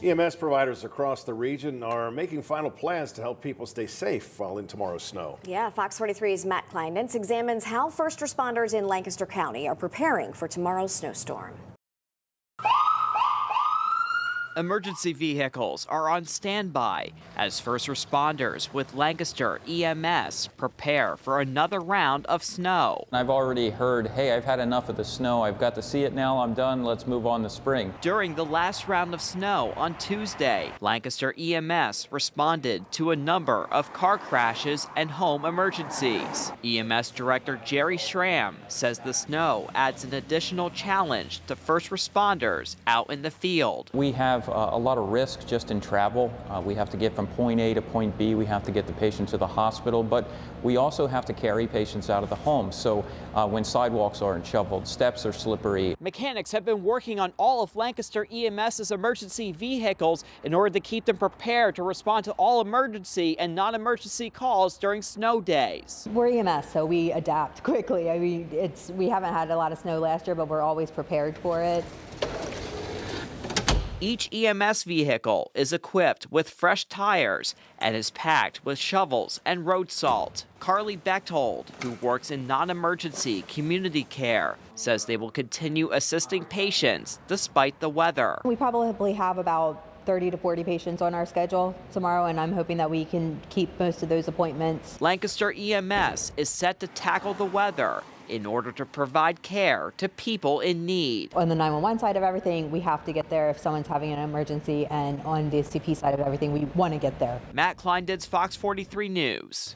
EMS providers across the region are making final plans to help people stay safe while in tomorrow's snow. Yeah, Fox 43's Matt Kleindens examines how first responders in Lancaster County are preparing for tomorrow's snowstorm. Emergency vehicles are on standby as first responders with Lancaster EMS prepare for another round of snow. I've already heard, hey, I've had enough of the snow. I've got to see it now. I'm done. Let's move on to spring. During the last round of snow on Tuesday, Lancaster EMS responded to a number of car crashes and home emergencies. EMS Director Jerry Schramm says the snow adds an additional challenge to first responders out in the field. We have a lot of risk just in travel. We have to get from point A to point B. We have to get the patient to the hospital, but we also have to carry patients out of the home. So when sidewalks aren't shoveled, steps are slippery. Mechanics have been working on all of Lancaster EMS's emergency vehicles in order to keep them prepared to respond to all emergency and non-emergency calls during snow days. We're EMS, so we adapt quickly. I mean, we haven't had a lot of snow last year, but we're always prepared for it. Each EMS vehicle is equipped with fresh tires and is packed with shovels and road salt. Carly Bechtold, who works in non-emergency community care, says they will continue assisting patients despite the weather. We probably have about 30 to 40 patients on our schedule tomorrow, and I'm hoping that we can keep most of those appointments. Lancaster EMS is set to tackle the weather in order to provide care to people in need. On the 911 side of everything, we have to get there if someone's having an emergency, and on the CP side of everything, we want to get there. Matt Kleindens, Fox 43 News.